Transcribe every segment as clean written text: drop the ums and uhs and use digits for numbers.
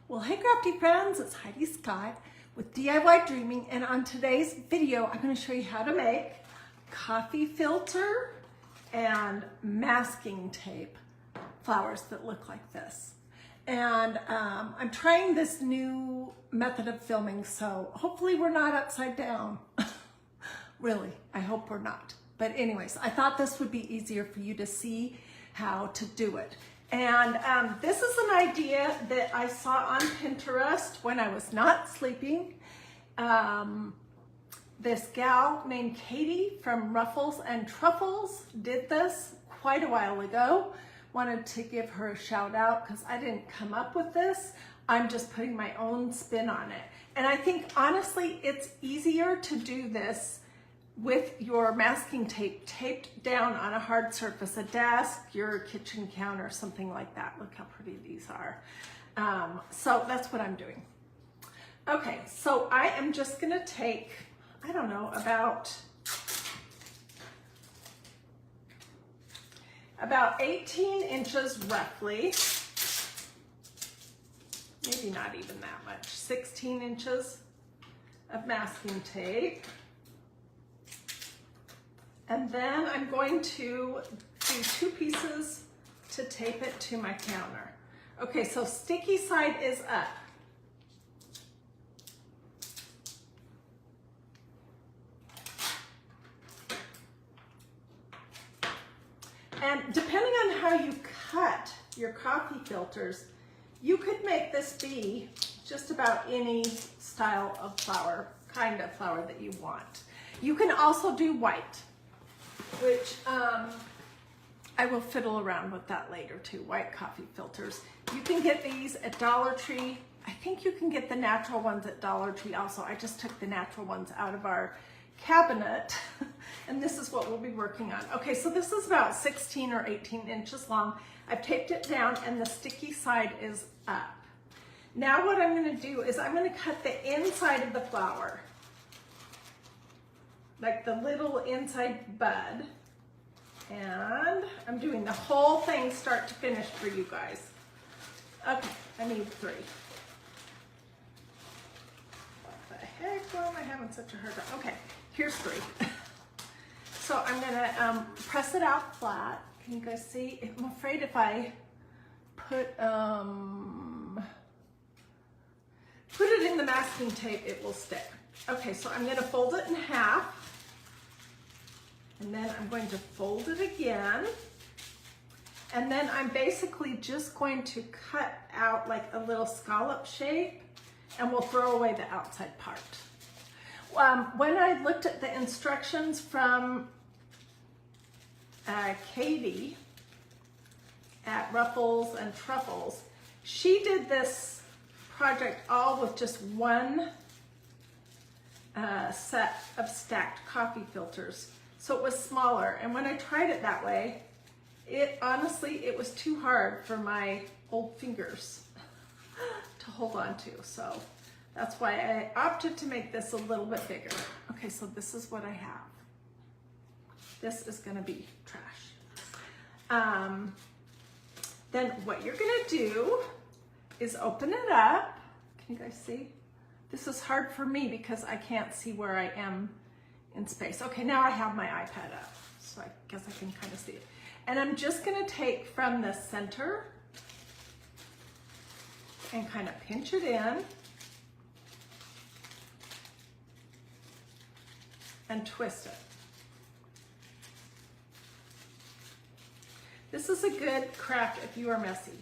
Well, hey crafty friends, it's Hiedi Scott with DIY Dreaming, and on today's video I'm going to show you how to make coffee filter and masking tape flowers that look like this. And I'm trying this new method of filming, so hopefully we're not upside down. Really, I hope we're not. But anyways, I thought this would be easier for you to see how to do it. And this is an idea that I saw on Pinterest when I was not sleeping. This gal named Katie from Ruffles and Truffles did this quite a while ago. Wanted to give her a shout out because I didn't come up with this. I'm just putting my own spin on it. And I think honestly, it's easier to do this with your masking tape taped down on a hard surface, a desk, your kitchen counter, something like that. Look how pretty these are. So that's what I'm doing. Okay, so I am just gonna take, I don't know, about 18 inches roughly, maybe not even that much, 16 inches of masking tape. And then I'm going to do 2 pieces to tape it to my counter. Okay, so sticky side is up. And depending on how you cut your coffee filters, you could make this be just about any style of flower, kind of flower that you want. You can also do white, which I will fiddle around with that later too, white coffee filters. You can get these at Dollar Tree. I think you can get the natural ones at Dollar Tree also. I just took the natural ones out of our cabinet and this is what we'll be working on. Okay, so this is about 16 or 18 inches long. I've taped it down and the sticky side is up. Now what I'm gonna do is I'm gonna cut the inside of the flower, like the little inside bud, and I'm doing the whole thing start to finish for you guys. Okay, I need 3. What the heck? Why am I having such a hard time? Okay, here's 3. So I'm gonna press it out flat. Can you guys see? I'm afraid if I put it in the masking tape, it will stick. Okay, so I'm gonna fold it in half. And then I'm going to fold it again. And then I'm basically just going to cut out like a little scallop shape and we'll throw away the outside part. When I looked at the instructions from Katie at Ruffles and Truffles, she did this project all with just one set of stacked coffee filters. So it was smaller, and when I tried it that way, honestly, it was too hard for my old fingers to hold on to. So that's why I opted to make this a little bit bigger. Okay, so this is what I have. This is gonna be trash. Then what you're gonna do is open it up. Can you guys see? This is hard for me because I can't see where I am in space. Okay, now I have my iPad up, so I guess I can kind of see it. And I'm just gonna take from the center and kind of pinch it in and twist it. This is a good craft if you are messy.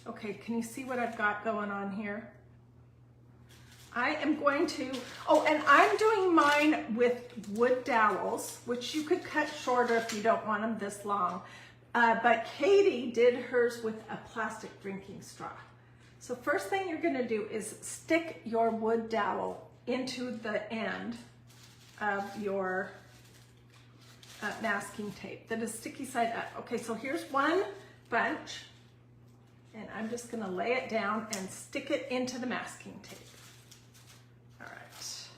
Okay, can you see what I've got going on here? I am going to, oh, and I'm doing mine with wood dowels, which you could cut shorter if you don't want them this long. But Katie did hers with a plastic drinking straw. So first thing you're gonna do is stick your wood dowel into the end of your masking tape that is sticky side up. Okay, so here's one bunch, and I'm just gonna lay it down and stick it into the masking tape. All right.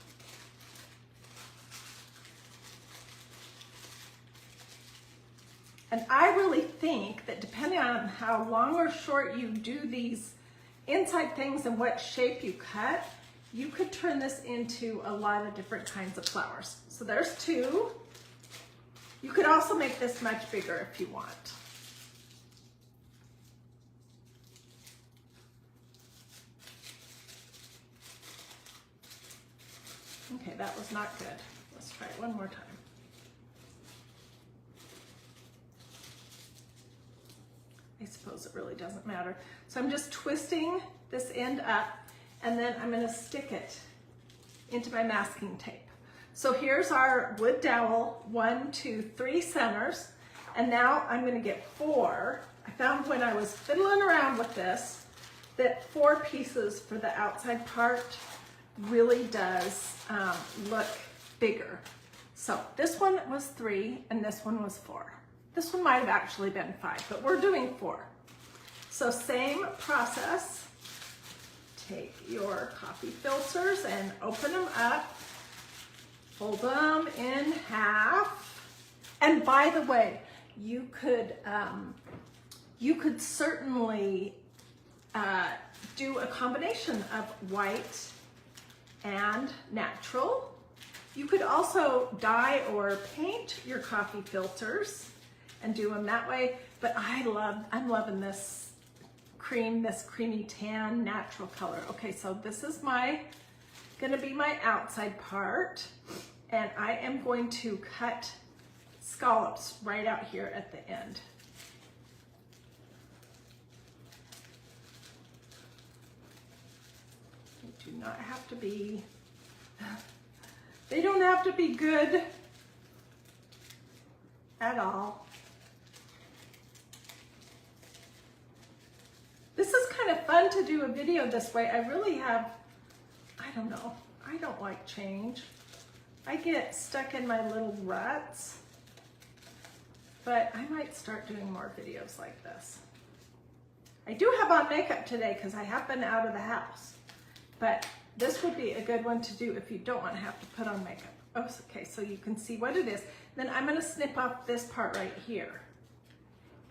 And I really think that depending on how long or short you do these inside things and what shape you cut, you could turn this into a lot of different kinds of flowers. So there's two. You could also make this much bigger if you want. Okay, that was not good. Let's try it one more time. I suppose it really doesn't matter. So I'm just twisting this end up, and then I'm going to stick it into my masking tape. So here's our wood dowel, 1, 2, 3 centers, and now I'm going to get 4. I found when I was fiddling around with this that 4 pieces for the outside part really does look bigger. So this one was 3 and this one was 4. This one might have actually been 5, but we're doing 4. So same process. Take your coffee filters and open them up, fold them in half. And by the way, you could certainly do a combination of white and natural. You could also dye or paint your coffee filters and do them that way, but I'm loving this creamy tan natural color. Okay, so this is gonna be my outside part, and I am going to cut scallops right out here at the end. They do not have to be, they don't have to be good at all. This is kind of fun to do a video this way. I really have, I don't know, I don't like change. I get stuck in my little ruts, but I might start doing more videos like this. I do have on makeup today because I have been out of the house, but this would be a good one to do if you don't want to have to put on makeup. Oh, okay, so you can see what it is. Then I'm going to snip off this part right here.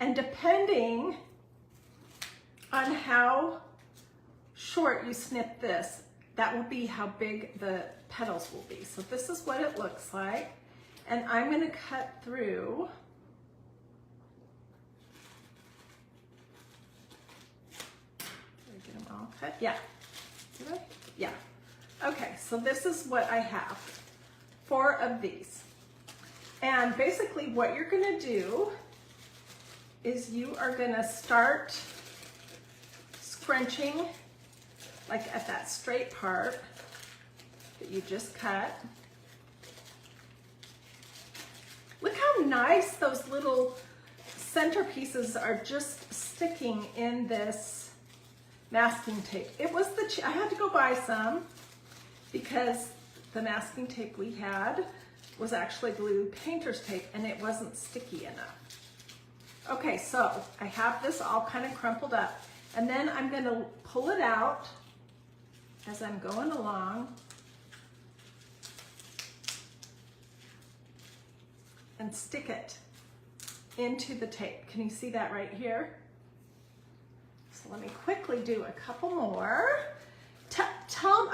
And depending on how short you snip this, that will be how big the petals will be. So this is what it looks like. And I'm going to cut through. Did I get them all cut? Yeah. Did I? Yeah. Okay, so this is what I have. 4 of these. And basically what you're going to do is you are going to start scrunching like at that straight part that you just cut. Look how nice those little center pieces are just sticking in this masking tape. It was I had to go buy some because the masking tape we had was actually blue painter's tape and it wasn't sticky enough. Okay, so I have this all kind of crumpled up. And then I'm going to pull it out as I'm going along and stick it into the tape. Can you see that right here? So let me quickly do a couple more.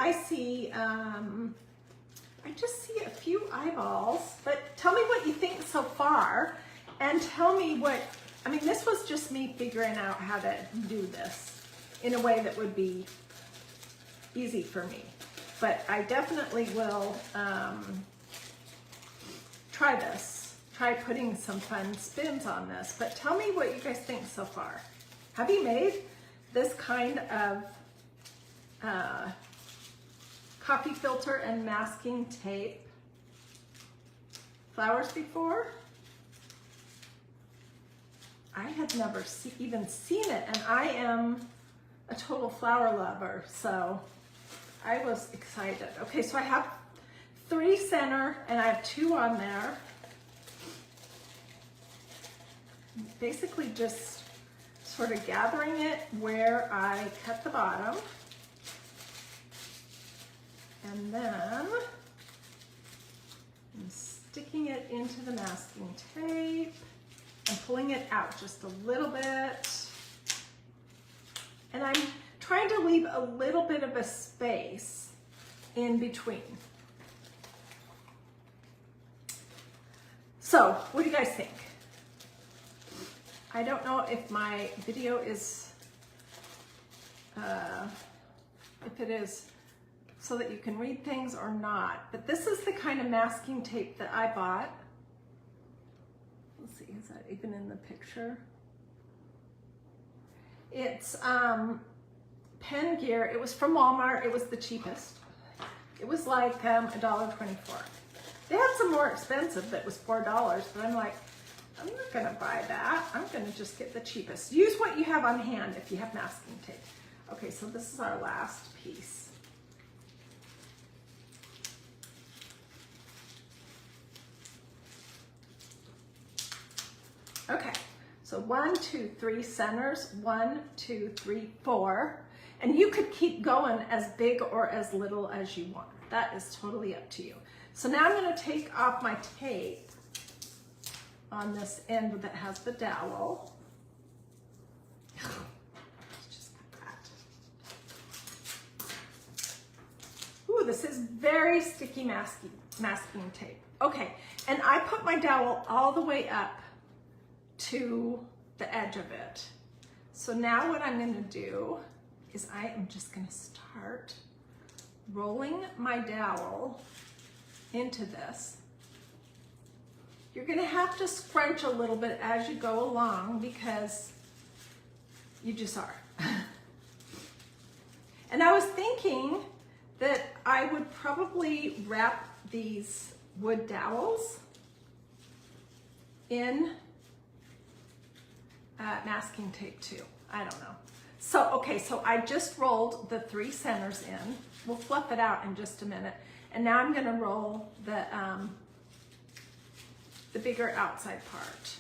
I see, I just see a few eyeballs, but tell me what you think so far and tell me what, I mean, this was just me figuring out how to do this in a way that would be easy for me. But I definitely will try this. Try putting some fun spins on this. But tell me what you guys think so far. Have you made this kind of coffee filter and masking tape flowers before? I had never even seen it, and I am a total flower lover, so I was excited. Okay, so I have 3 center, and I have 2 on there. Basically just sort of gathering it where I cut the bottom. And then I'm sticking it into the masking tape. I'm pulling it out just a little bit. And I'm trying to leave a little bit of a space in between. So, what do you guys think? I don't know if my video is, if it is so that you can read things or not, but this is the kind of masking tape that I bought. Let's see, is that even in the picture? It's Pen Gear. It was from Walmart. It was the cheapest. It was like $1.24. They had some more expensive that was $4, but I'm like, I'm not gonna buy that. I'm gonna just get the cheapest. Use what you have on hand if you have masking tape. Okay, so this is our last piece. Okay, so 1, 2, 3 centers, 1, 2, 3, 4. And you could keep going as big or as little as you want. That is totally up to you. So now I'm gonna take off my tape on this end that has the dowel. Let's just cut that. Ooh, this is very sticky masking tape. Okay, and I put my dowel all the way up to the edge of it. So now what I'm gonna do is I am just gonna start rolling my dowel into this. You're gonna have to scrunch a little bit as you go along because you just are. And I was thinking that I would probably wrap these wood dowels in masking tape too. I don't know. So, okay, so I just rolled the 3 centers in. We'll fluff it out in just a minute. And now I'm gonna roll the bigger outside part.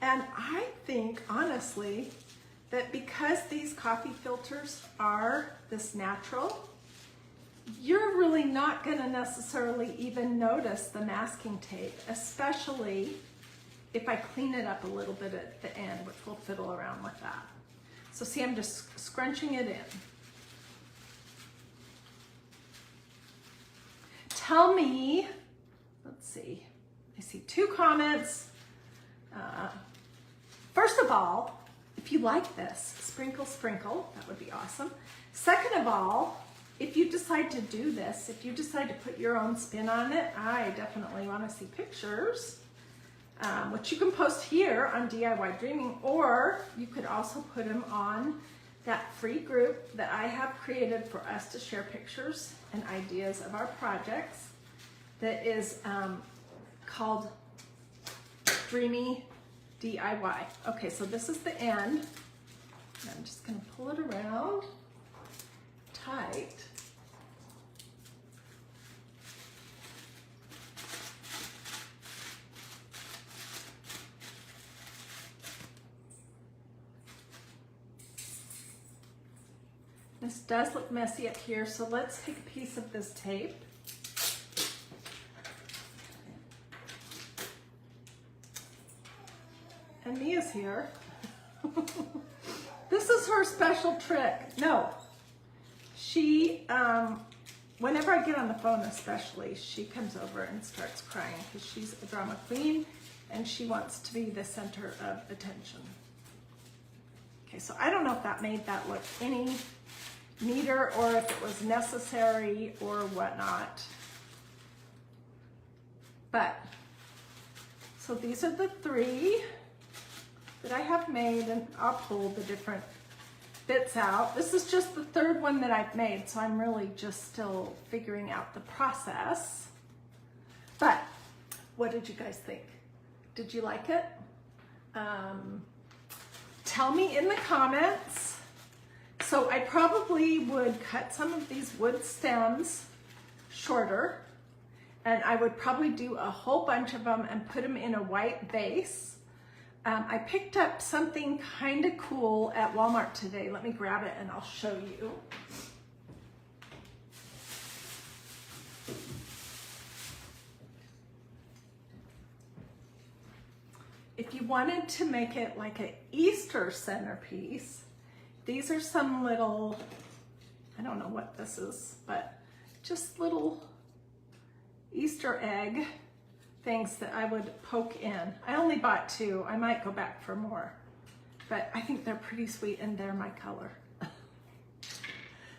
And I think, honestly, that because these coffee filters are this natural, you're really not gonna necessarily even notice the masking tape, especially if I clean it up a little bit at the end, which we'll fiddle around with that. So see, I'm just scrunching it in. Tell me, let's see, I see 2 comments. First of all, if you like this, sprinkle, sprinkle, that would be awesome. Second of all, if you decide to do this, if you decide to put your own spin on it, I definitely want to see pictures, which you can post here on DIY Dreaming, or you could also put them on that free group that I have created for us to share pictures and ideas of our projects that is called Dreamy DIY. Okay, so this is the end. I'm just gonna pull it around tight. This does look messy up here, so let's take a piece of this tape. And Mia's here. This is her special trick. No, she, whenever I get on the phone especially, she comes over and starts crying because she's a drama queen and she wants to be the center of attention. Okay, so I don't know if that made that look any neater or if it was necessary or whatnot. But, so these are the 3 that I have made, and I'll pull the different bits out. This is just the 3rd one that I've made, so I'm really just still figuring out the process. But what did you guys think? Did you like it? Tell me in the comments. So I probably would cut some of these wood stems shorter, and I would probably do a whole bunch of them and put them in a white base. I picked up something kind of cool at Walmart today. Let me grab it and I'll show you. if you wanted to make it like an Easter centerpiece, these are some little, I don't know what this is, but just little Easter egg things that I would poke in. I only bought 2. I might go back for more, but I think they're pretty sweet and they're my color.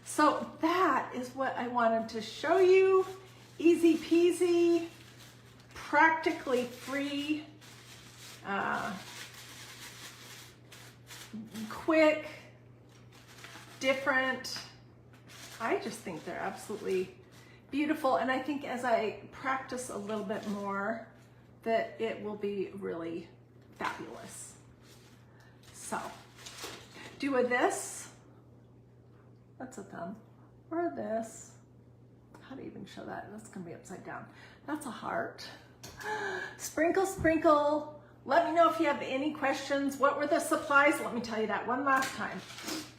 So that is what I wanted to show you. Easy peasy, practically free, quick, different. I just think they're absolutely beautiful, and I think as I practice a little bit more that it will be really fabulous. So do a this, that's a thumb, or this, how do you even show that? That's gonna be upside down. That's a heart. Sprinkle, sprinkle. Let me know if you have any questions. What were the supplies? Let me tell you that one last time.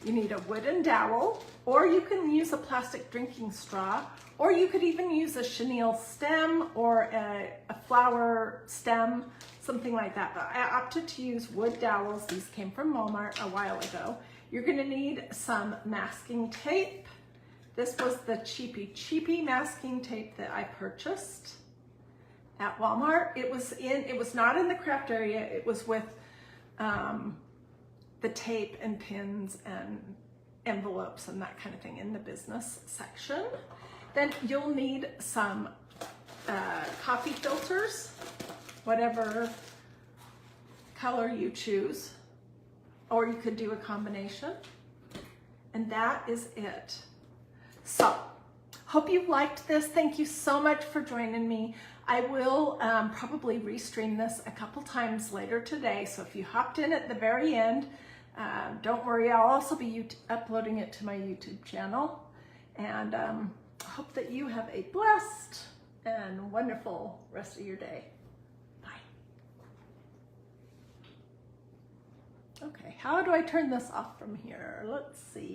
You need a wooden dowel, or you can use a plastic drinking straw, or you could even use a chenille stem or a flower stem, something like that. But I opted to use wood dowels. These came from Walmart a while ago. You're gonna need some masking tape. This was the cheapy masking tape that I purchased at Walmart. It was not in the craft area. It was with the tape and pins and envelopes and that kind of thing in the business section. Then you'll need some coffee filters, whatever color you choose, or you could do a combination. And that is it. So, hope you liked this. Thank you so much for joining me. I will probably restream this a couple times later today. So if you hopped in at the very end, don't worry, I'll also be uploading it to my YouTube channel. And hope that you have a blessed and wonderful rest of your day. Bye. Okay, how do I turn this off from here? Let's see.